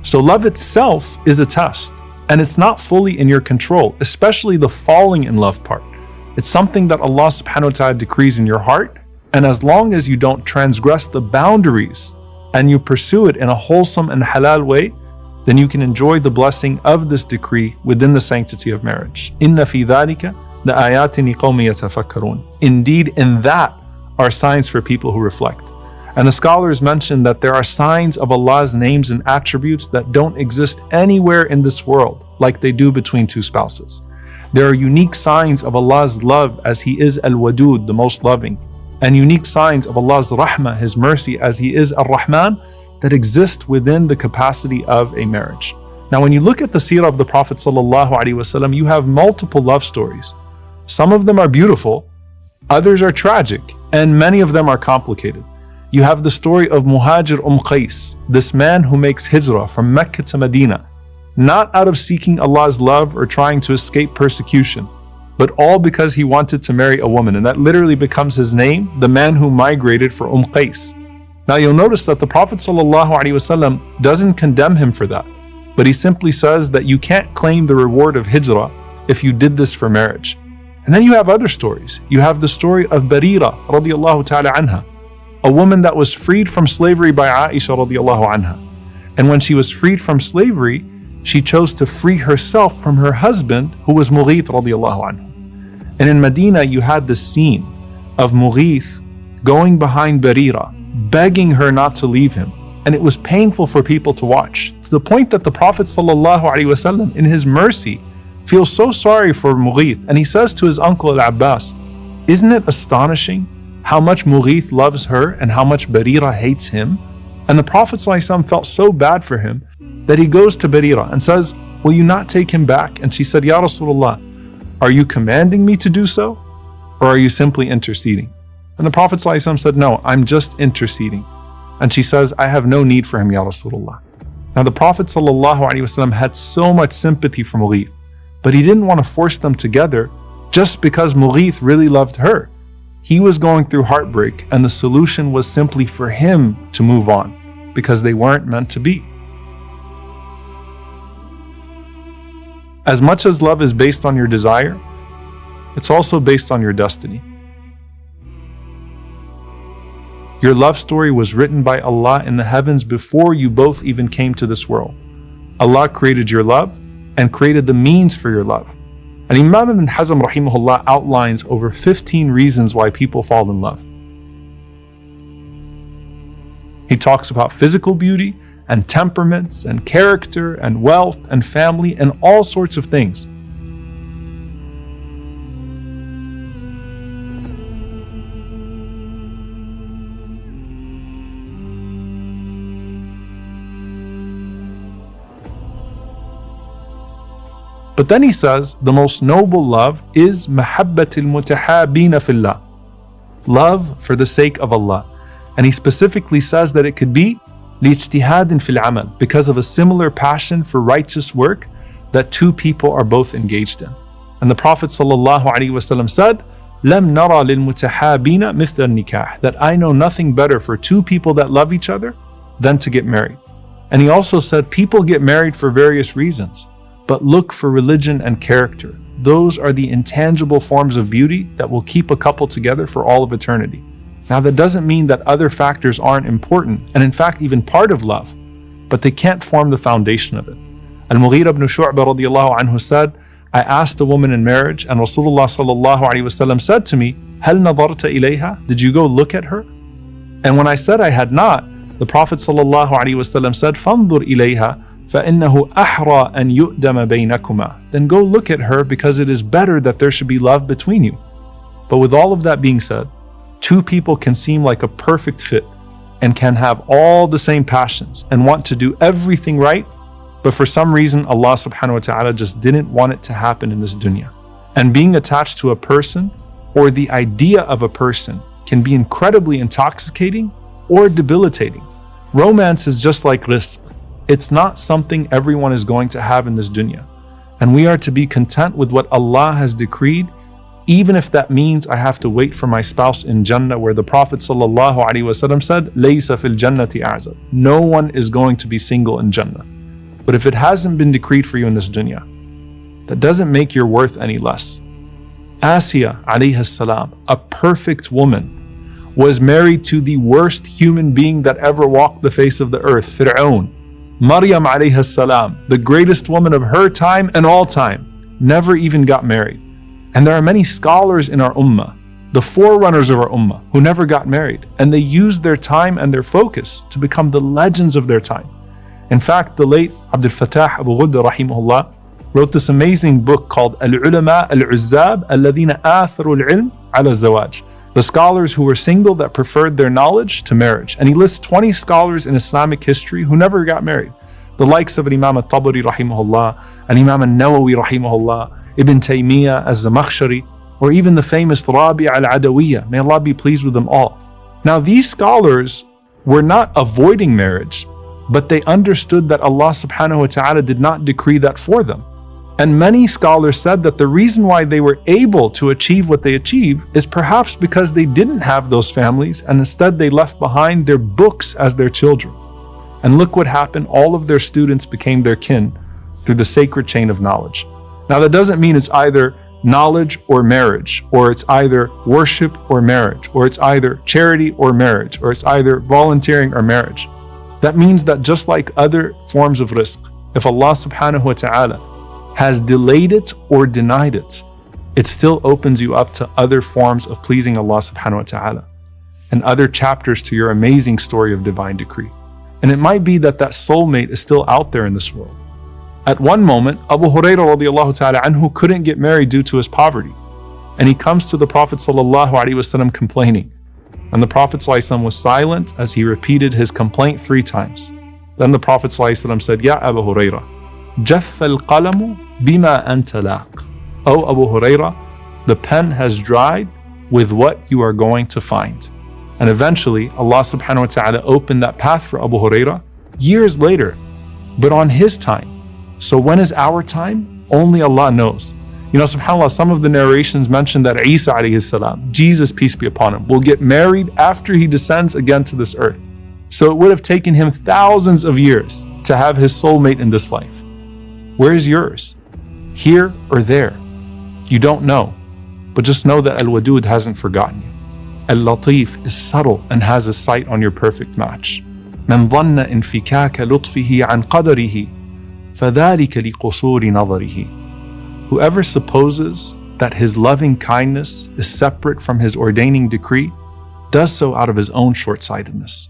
So love itself is a test, and it's not fully in your control, especially the falling in love part. It's something that Allah subhanahu wa ta'ala decrees in your heart, and as long as you don't transgress the boundaries and you pursue it in a wholesome and halal way, then you can enjoy the blessing of this decree within the sanctity of marriage. Inna fi dhalika la'ayatin liqawmin yatafakkarun. Indeed, in that are signs for people who reflect. And the scholars mention that there are signs of Allah's names and attributes that don't exist anywhere in this world, like they do between two spouses. There are unique signs of Allah's love as He is Al-Wadud, the most loving, and unique signs of Allah's Rahmah, His mercy, as He is Ar-Rahman, that exist within the capacity of a marriage. Now, when you look at the seerah of the Prophet ﷺ, you have multiple love stories. Some of them are beautiful, others are tragic, and many of them are complicated. You have the story of Muhajir Qais, this man who makes hijrah from Mecca to Medina, not out of seeking Allah's love or trying to escape persecution, but all because he wanted to marry a woman, and that literally becomes his name, the man who migrated for Qais. Now you'll notice that the Prophet ﷺ doesn't condemn him for that, but he simply says that you can't claim the reward of hijrah if you did this for marriage. And then you have other stories. You have the story of Barira radiallahu ta'ala anha, a woman that was freed from slavery by Aisha radiallahu anha. And when she was freed from slavery, she chose to free herself from her husband, who was Mughith radiallahu anhu. And in Medina, you had this scene of Mughith going behind Barira, begging her not to leave him. And it was painful for people to watch, to the point that the Prophet ﷺ, in his mercy, feels so sorry for Mughith, and he says to his uncle Al-Abbas, "Isn't it astonishing how much Mughith loves her and how much Barira hates him?" And the Prophet ﷺ felt so bad for him that he goes to Barira and says, "Will you not take him back?" And she said, "Ya Rasulullah, are you commanding me to do so? Or are you simply interceding?" And the Prophet ﷺ said, "No, I'm just interceding." And she says, "I have no need for him, Ya Rasulullah." Now the Prophet ﷺ had so much sympathy for Mughith, but he didn't want to force them together just because Mughith really loved her. He was going through heartbreak, and the solution was simply for him to move on, because they weren't meant to be. As much as love is based on your desire, it's also based on your destiny. Your love story was written by Allah in the heavens before you both even came to this world. Allah created your love and created the means for your love. And Imam Ibn Hazm rahimahullah outlines over 15 reasons why people fall in love. He talks about physical beauty and temperaments and character and wealth and family and all sorts of things. But then he says the most noble love is mahabbatil mutahabina fillah, love for the sake of Allah. And he specifically says that it could be lijtihadin fil amal, because of a similar passion for righteous work that two people are both engaged in. And the Prophet ﷺ said, "Lam nara lil mutahabina mithla nikah," that I know nothing better for two people that love each other than to get married. And he also said people get married for various reasons, but look for religion and character. Those are the intangible forms of beauty that will keep a couple together for all of eternity. Now that doesn't mean that other factors aren't important, and in fact even part of love, but they can't form the foundation of it. Al-Mughira ibn Shu'bah radiallahu anhu said, I asked a woman in marriage, and Rasulullah sallallahu alaihi wasallam said to me, "Hal nadarta ilayha?" Did you go look at her? And when I said I had not, the Prophet sallallahu alaihi wasallam said, "Fandur ilayha فَإِنَّهُ أَحْرَى أَنْ يُؤْدَمَ بَيْنَكُمَا." Then go look at her, because it is better that there should be love between you. But with all of that being said, two people can seem like a perfect fit and can have all the same passions and want to do everything right, but for some reason Allah subhanahu wa ta'ala just didn't want it to happen in this dunya. And being attached to a person or the idea of a person can be incredibly intoxicating or debilitating. Romance is just like rizq. It's not something everyone is going to have in this dunya. And we are to be content with what Allah has decreed, even if that means I have to wait for my spouse in Jannah, where the Prophet ﷺ said, "Laysa fil jannati a'zab." No one is going to be single in Jannah. But if it hasn't been decreed for you in this dunya, that doesn't make your worth any less. Asiya alayhi salam, a perfect woman, was married to the worst human being that ever walked the face of the earth, Fir'aun. Maryam alayhi salam, the greatest woman of her time and all time, never even got married. And there are many scholars in our ummah, the forerunners of our ummah, who never got married, and they used their time and their focus to become the legends of their time. In fact, the late Abdul Fattah Abu Ghudda rahimahullah wrote this amazing book called Al-Ulama Al-Uzzab Alladhina Atharu Al-Ilm Ala Zawaj, the scholars who were single that preferred their knowledge to marriage. And he lists 20 scholars in Islamic history who never got married. The likes of Imam al-Tabari rahimahullah, and Imam al-Nawawi rahimahullah, Ibn Taymiyyah az-Zamakhshari, or even the famous Rabi' al-Adawiyya. May Allah be pleased with them all. Now these scholars were not avoiding marriage, but they understood that Allah subhanahu wa ta'ala did not decree that for them. And many scholars said that the reason why they were able to achieve what they achieved is perhaps because they didn't have those families, and instead they left behind their books as their children. And look what happened, all of their students became their kin through the sacred chain of knowledge. Now that doesn't mean it's either knowledge or marriage, or it's either worship or marriage, or it's either charity or marriage, or it's either volunteering or marriage. That means that just like other forms of rizq, if Allah subhanahu wa ta'ala has delayed it or denied it, it still opens you up to other forms of pleasing Allah subhanahu wa ta'ala and other chapters to your amazing story of divine decree. And it might be that that soulmate is still out there in this world. At one moment, Abu Hurairah radiallahu ta'ala anhu couldn't get married due to his poverty. And he comes to the Prophet sallallahu alaihi wasallam complaining. And the Prophet sallallahu alaihi wasallam was silent as he repeated his complaint 3 times. Then the Prophet sallallahu alaihi wasallam said, Ya Abu Hurairah, Jaff al-qalamu bima anta laq. O Abu Hurairah, the pen has dried with what you are going to find. And eventually, Allah subhanahu wa ta'ala opened that path for Abu Hurairah years later, but on his time. So when is our time? Only Allah knows. You know, subhanAllah, some of the narrations mention that Isa alayhi salam, Jesus, peace be upon him, will get married after he descends again to this earth. So it would have taken him thousands of years to have his soulmate in this life. Where is yours? Here or there? You don't know, but just know that Al-Wadud hasn't forgotten you. Al-Latif is subtle and has a sight on your perfect match. من ظن انفكاك لطفه عن قدره فذلك لقصور نظره. Whoever supposes that his loving kindness is separate from his ordaining decree does so out of his own short-sightedness.